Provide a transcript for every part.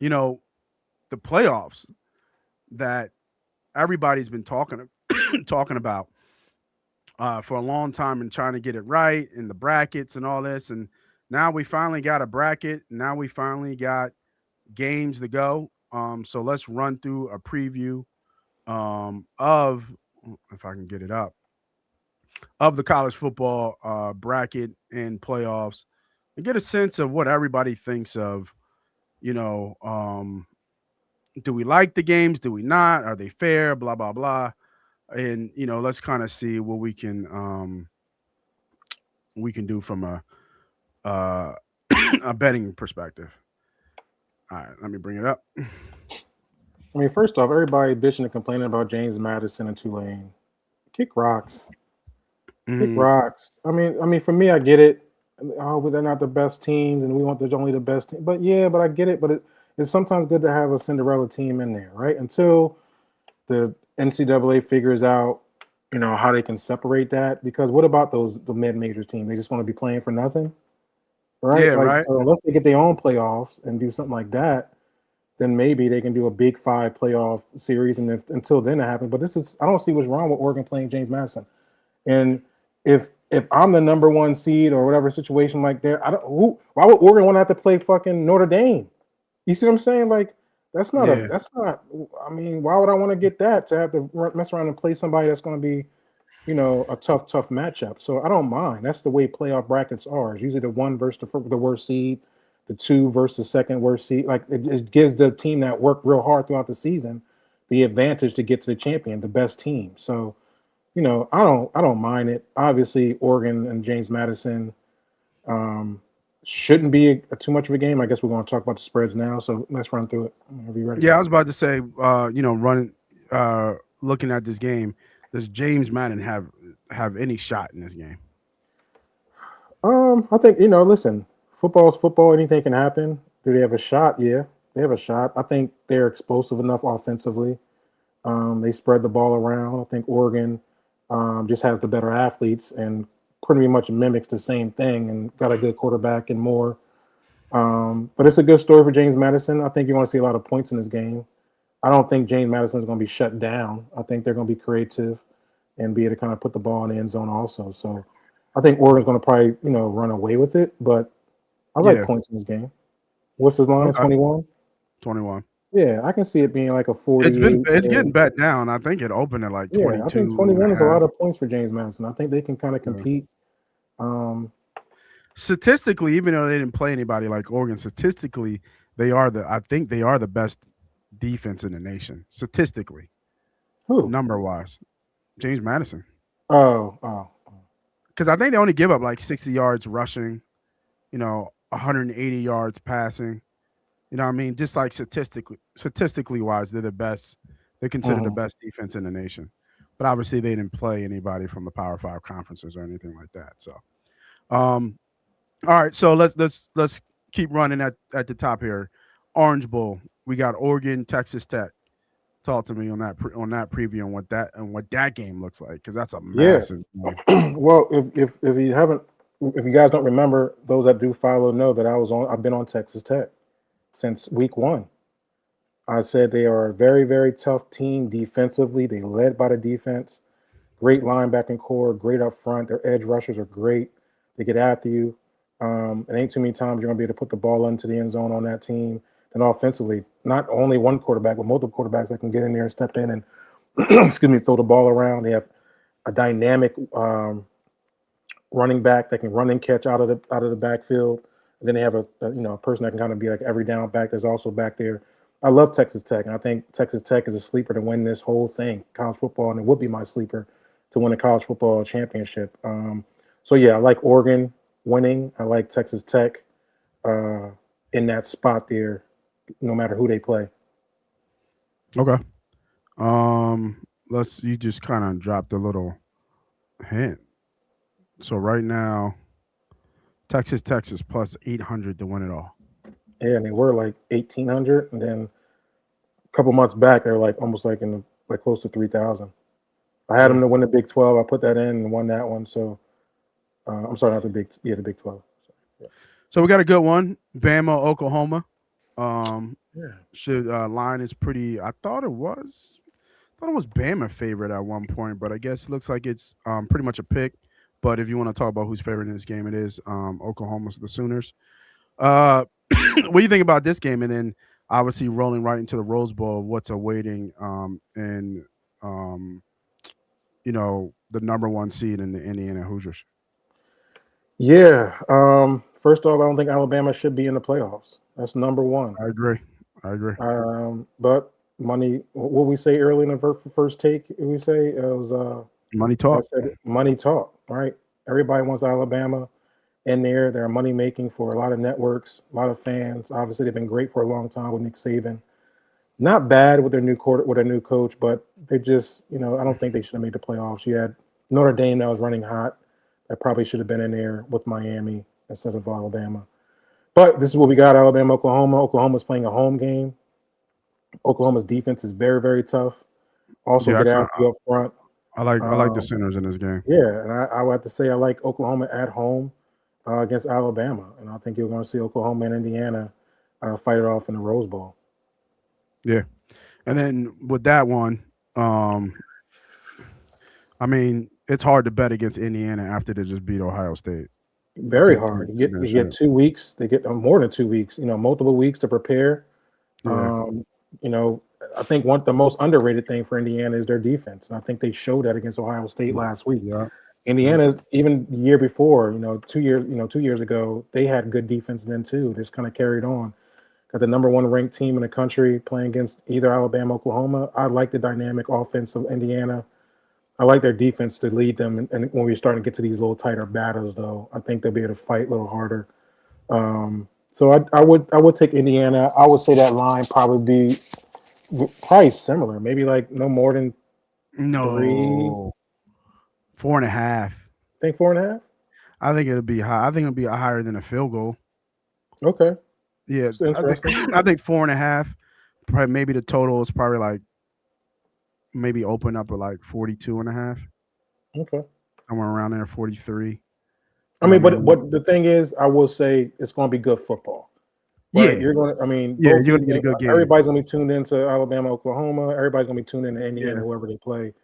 the playoffs that everybody's been talking about for a long time and trying to get it right in the brackets and all this. And now we finally got a bracket. Now we finally got games to go. So let's run through a preview of, if I can get it up, of the college football bracket and playoffs and get a sense of what everybody thinks of, you know, do we like the games? Do we not? Are they fair? Blah, blah, blah. And, let's kind of see what we can do from uh, a betting perspective. All right, let me bring it up. I mean, first off, everybody bitching and complaining about James Madison and Tulane. Kick rocks. Kick Mhm. rocks. I mean, for me, I get it. Oh, but they're not the best teams, and we want the only the best team. But yeah, but I get it. But it's sometimes good to have a Cinderella team in there, right? Until the NCAA figures out, how they can separate that. Because what about the mid-major team? They just want to be playing for nothing, right? Yeah, Like, right. so unless they get their own playoffs and do something like that, then maybe they can do a Big Five playoff series. And until then, it happens. But I don't see what's wrong with Oregon playing James Madison. And if I'm the number one seed or whatever situation like that, I don't. Why would Oregon want to have to play fucking Notre Dame? You see what I'm saying? Like that's not a. Yeah, That's not. I mean, why would I want to get that to have to mess around and play somebody that's going to be, a tough matchup? So I don't mind. That's the way playoff brackets are. It's usually the one versus the worst seed, the two versus the second worst seed. Like it gives the team that worked real hard throughout the season the advantage to get to the champion, the best team. So I don't mind it. Obviously, Oregon and James Madison um, shouldn't be too much of a game. I guess we're going to talk about the spreads now. So let's run through it. Whenever you're ready. yeah. I was about to say, running, looking at this game, does James Madden have any shot in this game? I think Listen, football is football. Anything can happen. Do they have a shot? Yeah, they have a shot. I think they're explosive enough offensively. They spread the ball around. I think Oregon just has the better athletes and pretty much mimics the same thing and got a good quarterback and more. But it's a good story for James Madison. I think you want to see a lot of points in this game. I don't think James Madison is going to be shut down. I think they're going to be creative and be able to kind of put the ball in the end zone also. So I think Oregon's going to probably, run away with it. But I like Yeah. points in this game. What's the line? Okay. 21? 21. Yeah, I can see it being like a It's 48. getting bet down. I think it opened at like Yeah, I think 22 and a 21 is a half. lot of points for James Madison. I think they can kind of Yeah. compete. Um, Statistically, even though they didn't play anybody like Oregon, statistically, I think they are the best defense in the nation. Statistically, who? number wise. James Madison. Oh. Because I think they only give up like 60 yards rushing, 180 yards passing. You know what I mean? Just like statistically wise, they're the best. They're considered the Mhm. best defense in the nation. But obviously, they didn't play anybody from the Power Five conferences or anything like that. So, um, all right. So let's keep running at the top here. Orange Bowl. We got Oregon, Texas Tech. Talk to me on that preview and what that game looks like because that's a Yeah. massive game. Well, if you haven't, if you guys don't remember, those that do follow know that I've been on Texas Tech since week one. I said they are a very, very tough team defensively. They led by the defense. Great linebacking core, great up front. Their edge rushers are great. They get after you. It ain't too many times you're gonna be able to put the ball into the end zone on that team. And offensively, not only one quarterback, but multiple quarterbacks that can get in there and step in and excuse me, throw the ball around. They have a dynamic running back that can run and catch out of the backfield. And then they have a person that can kind of be like every down back that's also back there. I love Texas Tech, and I think Texas Tech is a sleeper to win this whole thing, college football, and it would be my sleeper to win a college football championship. So yeah, I like Oregon winning. I like Texas Tech uh, in that spot there, no matter who they play. Okay. Let's you just kind of dropped a little hint. So right now, Texas plus 800 to win it all. Yeah, and they were like 1,800, and then a couple months back they're like almost like in the, like close to 3,000. I had them Mm. to win the Big 12. I put that in and won that one. So I'm sorry, not the Big 12. So, yeah. So we got a good one. Bama, Oklahoma. Um, Yeah. Should line is pretty. I thought it was Bama favorite at one point, but I guess it looks like it's pretty much a pick. But if you want to talk about who's favored in this game, it is Oklahoma's the Sooners. Uh, what do you think about this game? And then obviously rolling right into the Rose Bowl, what's awaiting in um, the number one seed in the Indiana Hoosiers? Yeah. First off, I don't think Alabama should be in the playoffs. That's number one. I agree. I agree. But money. What we say early in the first take, we say it was. Money I talk. said money talk. Right. Everybody wants Alabama in there. They're money making for a lot of networks, a lot of fans. Obviously, they've been great for a long time with Nick Saban. Not bad with their new coach, but they just, I don't think they should have made the playoffs. You had Notre Dame that was running hot. That probably should have been in there with Miami instead of Alabama. But this is what we got: Alabama, Oklahoma. Oklahoma's playing a home game. Oklahoma's defense is very, very tough. Also, Yeah, get after you up front. I like the Um, Sooners in this game. yeah, and I would have to say I like Oklahoma at home against Alabama, and I think you're going to see Oklahoma and Indiana fight it off in the Rose Bowl. Yeah, and then with that one, um, I mean, it's hard to bet against Indiana after they just beat Ohio State. Very Big hard. time in You their get shape. 2 weeks. They get more than 2 weeks. Multiple weeks to prepare. Yeah, Um, you know, I think the most underrated thing for Indiana is their defense, and I think they showed that against Ohio State last week. yeah, yeah, Indiana, even the year before, 2 years ago, they had good defense then too. Just kind of carried on. Got the number one ranked team in the country playing against either Alabama, Oklahoma. I like the dynamic offense of Indiana. I like their defense to lead them. And when we're starting to get to these little tighter battles, though, I think they'll be able to fight a little harder. So I would take Indiana. I would say that line probably similar, maybe like no more than three. no, 4.5. I think 4.5. I think it'll be high. I think it'll be higher than a field goal. Okay, Yeah, it's I think interesting. I think 4.5. Probably maybe the total is probably like maybe open up at like 42.5, Okay. somewhere around there, 43. I But I mean, but mean, the thing is, I will say it's going to be good football, right? yeah, You're going to. I mean, yeah, both you're these gonna get a games, good game. everybody's going to be tuned into Alabama, Oklahoma. Everybody's going to be tuned into Indiana, Yeah, whoever they play.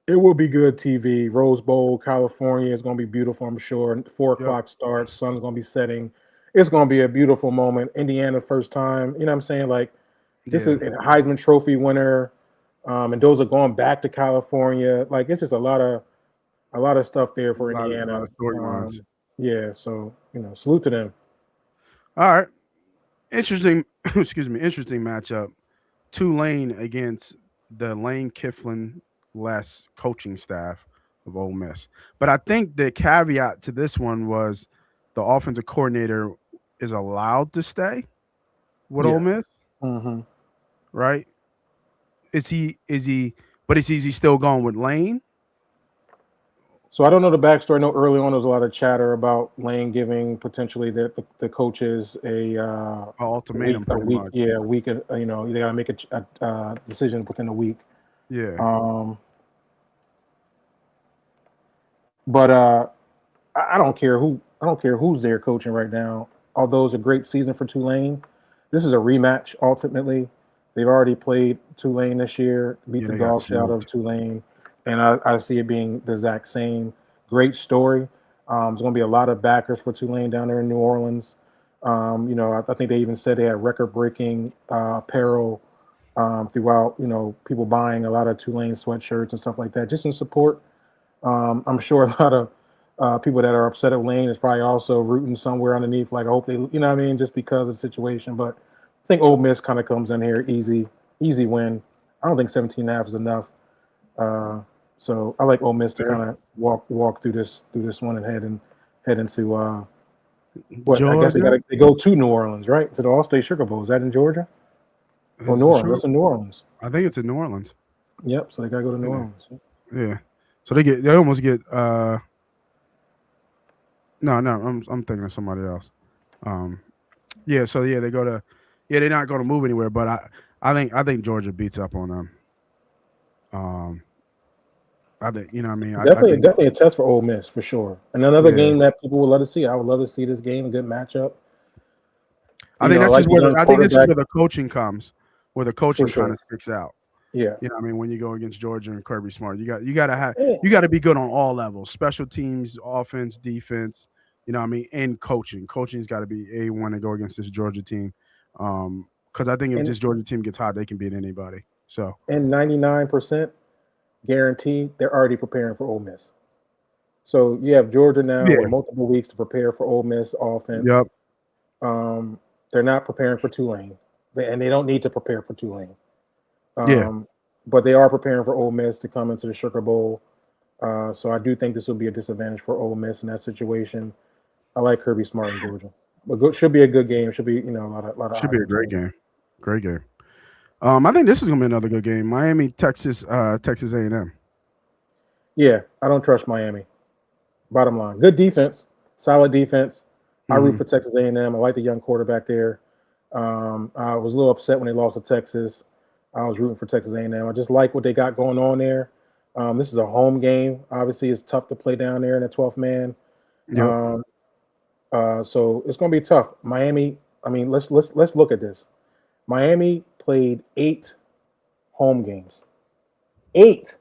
It will be good TV. Rose Bowl, California is going to be beautiful, I'm sure. 4 yep, o'clock starts, sun's going to be setting. It's going to be a beautiful moment. Indiana, first time. You know what I'm saying? Like, this yeah. is a Heisman Trophy winner. And those are going back to California. Like, it's just a lot of stuff there for A lot of Indiana. storylines. Yeah, so salute to them. All right, interesting. Excuse me, interesting matchup. Tulane against the Lane Kifflin less coaching staff of Ole Miss. But I think the caveat to this one was the offensive coordinator is allowed to stay with Ole Yeah. Miss, hmm right? Is he? Is he? But is he still going with Lane? So I don't know the backstory. I know early on there was a lot of chatter about Lane giving potentially the coaches A week, ultimatum, pretty much. yeah, a week. They got to make a decision within a week. Yeah, Um, but I don't care who's there coaching right now. Although it's a great season for Tulane, this is a rematch. Ultimately, they've already played Tulane this year, beat yeah, the they got dog shit out of smoked. Tulane, and I see it being the exact same. Great story. There's going to be a lot of backers for Tulane down there in New Orleans. I think they even said they had record-breaking apparel throughout. People buying a lot of Tulane sweatshirts and stuff like that, just in support. I'm sure a lot of people that are upset at Lane is probably also rooting somewhere underneath. Like, I hope they, what I mean, just because of the situation. But I think Ole Miss kind of comes in here easy win. I don't think 17.5 is enough. Uh, so I like Ole Miss to Fair. kind of walk through this one and head into what I guess Georgia they go to New Orleans, right? To the All-State Sugar Bowl. Is that in Georgia or is New the Orleans? short. That's in New Orleans. I think it's in New Orleans. Yep. So they gotta go to New Yeah, Orleans. yeah. So they almost get. No, no. I'm thinking of somebody else. Um, yeah. So yeah, they go to. Yeah, they're not going to move anywhere. But I think Georgia beats up on them. Um, I think what I mean. I think Definitely a test for Ole Miss for sure. And another yeah. game that people would love to see. I would love to see this game, a good matchup. I think I that's like just the where young I think this is quarterback where the coaching comes, where the for coaching kind sure. of sticks out. Yeah. You know, what I mean, when you go against Georgia and Kirby Smart, you gotta have Yeah. you gotta be good on all levels, special teams, offense, defense. You know, what I mean, and coaching. Coaching's got to be A1 to go against this Georgia team, because I think if And this Georgia team gets hot, they can beat anybody. So 99% guaranteed they're already preparing for Ole Miss. So you have Georgia now with yeah, multiple weeks to prepare for Ole Miss offense. yep, Um, they're not preparing for Tulane, and they don't need to prepare for Tulane. yeah. Um, but they are preparing for Ole Miss to come into the Sugar Bowl. So I do think this will be a disadvantage for Ole Miss in that situation. I like Kirby Smart in Georgia, but should be a good game. Should be a lot of Should be eyes a on great Tulane. game. Great game. I think this is gonna be another good game. Miami, Texas, Texas A&M. Yeah, I don't trust Miami. Bottom line, good defense, solid defense. I root Mm-hmm. for Texas A&M. I like the young quarterback there. I was a little upset when they lost to Texas. I was rooting for Texas A&M. I just like what they got going on there. This is a home game. Obviously, it's tough to play down there in the 12th man. Yep. Um, so it's going to be tough. Miami. I mean, let's look at this. Miami played 8 home games. Eight, That's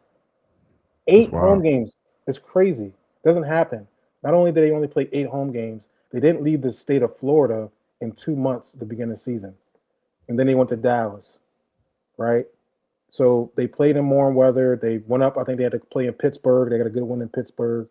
eight home wild. games. It's crazy. Doesn't happen. Not only did they only play 8 home games, they didn't leave the state of Florida in 2 months at the beginning of the season, and then they went to Dallas, right? So they played in warm weather. They went up. I think they had to play in Pittsburgh. They got a good win in Pittsburgh.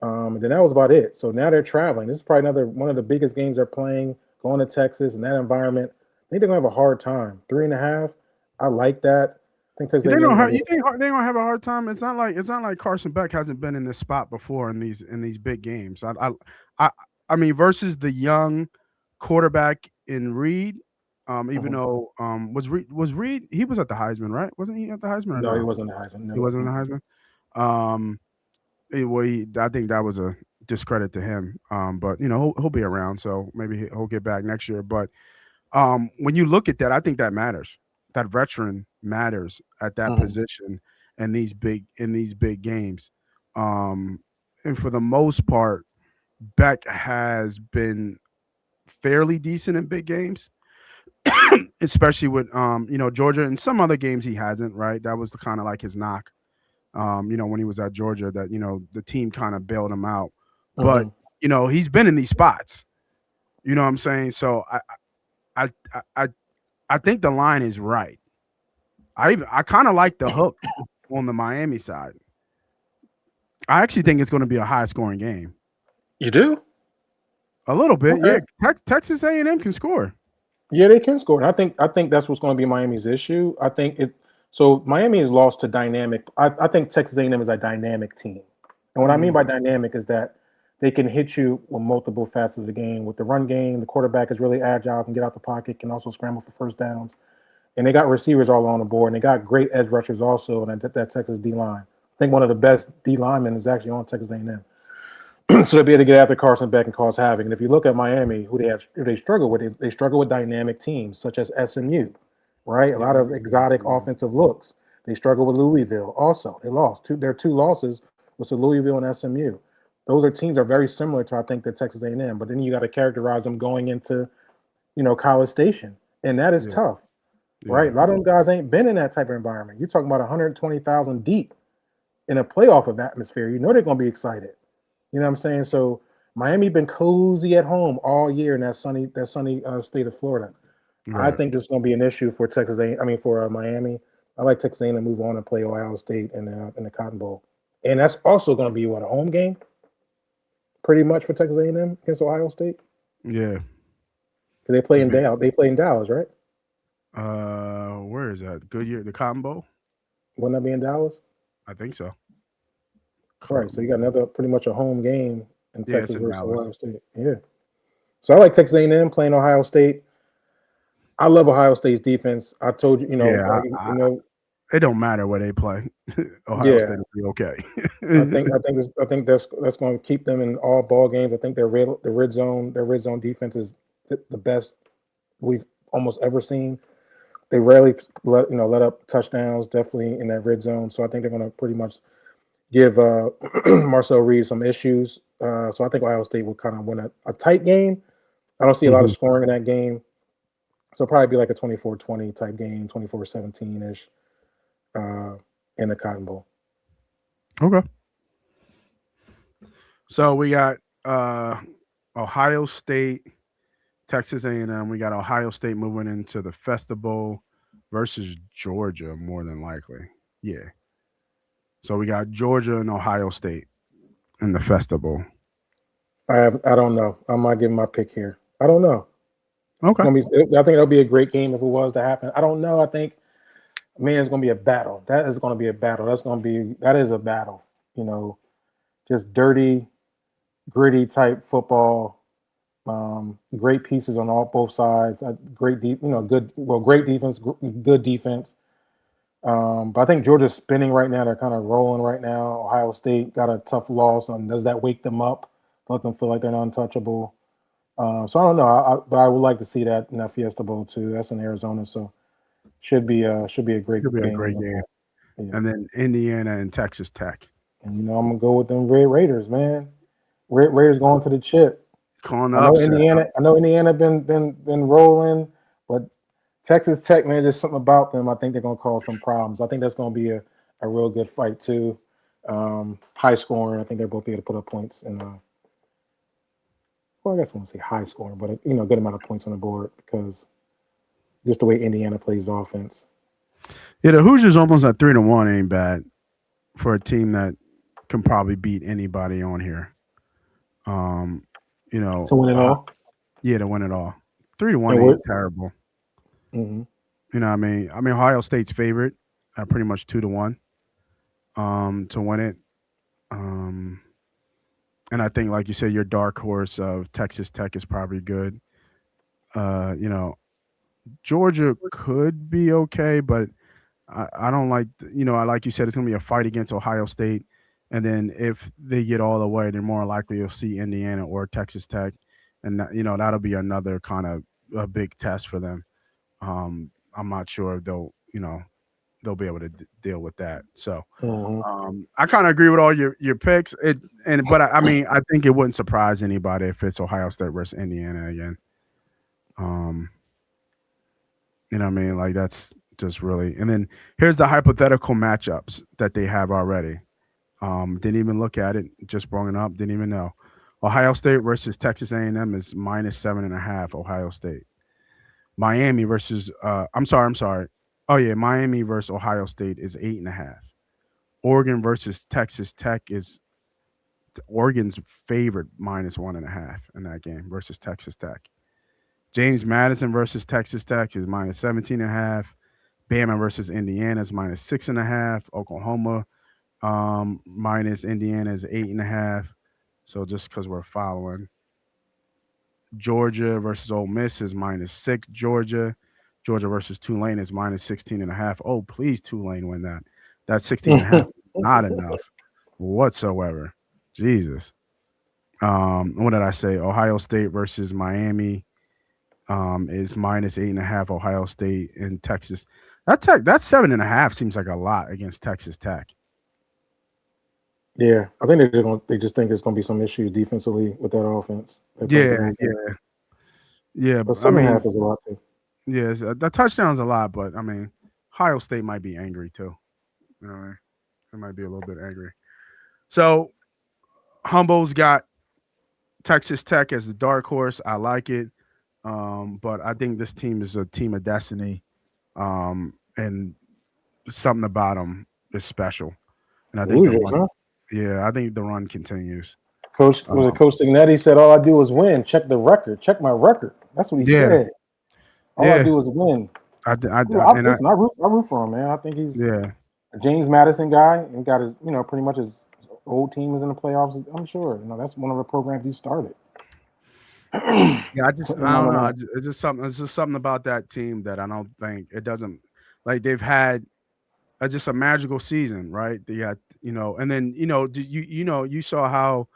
And then that was about it. So now they're traveling. This is probably another one of the biggest games they're playing, going to Texas in that environment. I think they're gonna have a hard time. 3.5. I like that. I think Texas You think A&M they're gonna hard, win. you think they're gonna have a hard time? It's not like Carson Beck hasn't been in this spot before in these big games. I I mean versus the young quarterback in Reed. Even Mhm. though was Reed he was at the Heisman, right? Wasn't he at the Heisman or No, he no? wasn't the Heisman. He No. wasn't at the Heisman. I think that was a discredit to him. But he'll be around, so maybe he'll get back next year. But when you look at that, I think that matters. That veteran matters at that Mhm. position in these big games. Um, and for the most part, Beck has been fairly decent in big games, especially with Georgia and some other games he hasn't. Right, that was the kind of like his knock. When he was at Georgia, that the team kind of bailed him out. But Mhm. he's been in these spots. You know what I'm saying? So I I I, I think the line is right. I kind of like the hook on the Miami side. I actually think it's going to be a high scoring game. You do? A little bit, Okay. yeah. Texas A&M can score. Yeah, they can score. And I think that's what's going to be Miami's issue. I think it. So Miami is lost to dynamic. I think Texas A&M is a dynamic team, and what I mean Hmm. by dynamic is that they can hit you with multiple facets of the game. With the run game, the quarterback is really agile, can get out the pocket, can also scramble for first downs, and they got receivers all on the board, and they got great edge rushers also. And that Texas D line. I think one of the best D linemen is actually on Texas A&M. So they'll be able to get after Carson Beck and cause havoc. And if you look at Miami, who they struggle with, they struggle with dynamic teams such as SMU, right? A Yeah, lot of exotic absolutely. offensive looks. They struggle with Louisville. Also, they lost their two losses was to Louisville and SMU. Those are teams that are very similar to I think the Texas A&M. But then you got to characterize them going into College Station, and that is Yeah, tough, right? yeah, A lot of them guys ain't been in that type of environment. You're talking about 120,000 deep in a playoff of atmosphere. You know they're going to be excited. You know what I'm saying? So Miami been cozy at home all year in that sunny state of Florida. I right. think this is going to be an issue for Texas A. I mean for Miami. I like Texas A to move on and play Ohio State in the Cotton Bowl, and that's also going to be what a home game, pretty much for Texas A&M against Ohio State Yeah. because they play I in mean, Dallas. They play in Dallas, right? where is that? Goodyear, the Cotton Bowl? Wouldn't that be in Dallas? I think so. Right. So Cotton you got Bowl. another pretty much a home game in Yeah, it's Texas in versus Dallas. Ohio State. Yeah. So I like Texas A&M playing Ohio State. I love Ohio State's defense. I told you, Yeah, it don't matter where they play. Ohio yeah. State will be okay. I think that's going to keep them in all ball games. I think their red zone defense is the best we've almost ever seen. They rarely let up touchdowns. Definitely in that red zone. So I think they're going to pretty much give Marcel Reed some issues. So I think Ohio State will kind of win a tight game. I don't see a lot of Mhm. scoring in that game. So probably be like a 24-20 type game, 24-17 ish, uh, in the Cotton Bowl. Okay. So we got uh Ohio State, Texas A&M. We got Ohio State moving into the Festival versus Georgia more than likely. Yeah. So we got Georgia and Ohio State in the Festival. I don't know. I'm not giving my pick here. I don't know. It's Okay. gonna be. I think it'll be a great game if it was to happen. I don't know. I think, man, it's gonna be a battle. That is gonna be a battle. That is a battle. You know, just dirty, gritty type football. Great pieces on all both sides. Great deep, great defense, good defense. But I think Georgia's spinning right now. They're kind of rolling right now. Ohio State got a tough loss. Does that wake them up? Let them feel like they're untouchable? So I don't know. But I would like to see that in that Fiesta Bowl too. That's in Arizona, so should be a great Should be a game. great game. Yeah, And then Indiana and Texas Tech. and I'm gonna go with them Red Raiders, man. Raiders going to the chip. Calling the I know upset. Indiana. I know Indiana been rolling, but Texas Tech, man, there's something about them. I think they're gonna cause some problems. I think that's gonna be a real good fight too. High scoring. I think they'll both be able to put up points and well, I guess I want to say high scoring, but a good amount of points on the board because just the way Indiana plays offense. Yeah, the Hoosiers almost at 3-1 ain't bad for a team that can probably beat anybody on here. Um, you know, To win it all. yeah, to win it all. 3-1 And we're ain't terrible. hmm You know what I mean? I mean Ohio State's favorite at pretty much 2-1 to win it. Um and I think like you said, your dark horse of Texas Tech is probably good. You know, Georgia could be okay, but I don't like I like you said it's gonna be a fight against Ohio State. And then if they get all the way, then more likely you'll see Indiana or Texas Tech. And that'll be another kind of a big test for them. I'm not sure if they'll be able to deal with that. So hmm I kind of agree with all your picks. But I mean I think it wouldn't surprise anybody if it's Ohio State versus Indiana again. Um, you know what I mean? Like that's just really. And then here's the hypothetical matchups that they have already. Didn't even look at it. Just brought it up. Didn't even know. Ohio State versus Texas A&M is -7.5. Ohio State. Miami versus. I'm sorry. I'm sorry. Oh yeah, Miami versus Ohio State is 8.5. Oregon versus Texas Tech is Oregon's favorite -1.5 in that game versus Texas Tech. James Madison versus Texas Tech is -17.5. Bama versus Indiana is -6.5. Oklahoma minus Indiana is 8.5. So just because we're following. Georgia versus Ole Miss is -6. Georgia versus Tulane is -16.5. Oh, please, Tulane win that. That 16.5 is not enough whatsoever. Jesus. What did I say? Ohio State versus Miami is -8.5. Ohio State and Texas. That 7.5 seems like a lot against Texas Tech. Yeah, I think they just think there's gonna be some issues defensively with that offense. They probably Yeah, don't think, yeah, yeah. but I seven and a mean, half is a lot too. yes, the touchdown's a lot, but I mean, Ohio State might be angry too. You know, what I mean? They might be a little bit angry. So Humble's got Texas Tech as the dark horse. I like it, but I think this team is a team of destiny, and something about them is special. And I think the Hoosiers, run, huh? yeah, I think the run continues. Coach was it Um, Coach Signetti said all I do is win. Check the record. Check my record. That's what he yeah, said. All I yeah, do is win. and I, Listen, I root for him, man. I think he's yeah, a James Madison guy and got his, pretty much his old team is in the playoffs. I'm sure. That's one of the programs he started. yeah. Putting I him on don't the know. map. It's just something about that team that I don't think it doesn't like they've had just a magical season, right? They got and then you saw how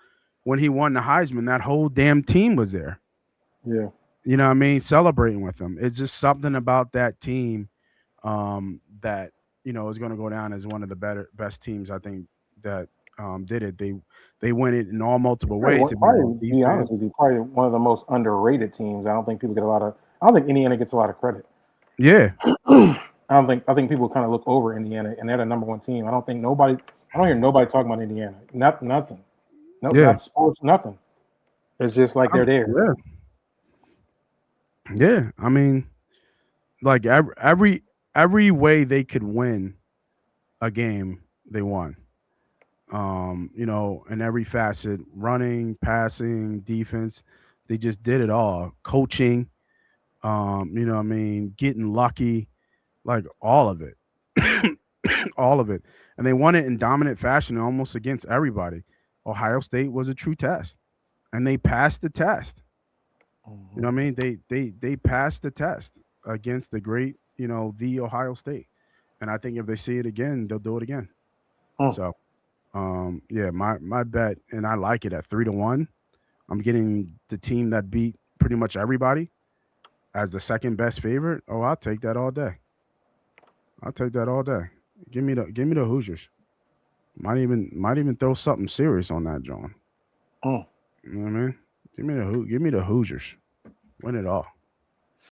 when he won the Heisman, that whole damn team was there. Yeah. You know what I mean? Celebrating with him. It's just something about that team that is going to go down as one of the best teams I think that did it. They win it in all multiple ways. They win it on Probably, to be honest with defense. you, probably one of the most underrated teams. I don't think people get a lot of I don't think Indiana gets a lot of credit. Yeah, I think people kind of look over Indiana, and they're the number one team. I don't think nobody. I don't hear nobody talking about Indiana. Nothing. No, yeah, not sports. Nothing. It's just like they're there. yeah, yeah. I mean, like every way they could win a game, they won. In every facet, running, passing, defense, they just did it all. Coaching, what I mean, getting lucky, like all of it. All of it. And they won it in dominant fashion almost against everybody. Ohio State was a true test. And they passed the test. You Mhm. know what I mean? They passed the test against the great, the Ohio State. And I think if they see it again, they'll do it again. Mm. So yeah, my bet, and I like it at 3-1. I'm getting the team that beat pretty much everybody as the second best favorite. Oh, I'll take that all day. I'll take that all day. Give me the Hoosiers. Might even throw something serious on that, John. Mm. You know what I mean? Give me the Hoosiers. Win it all.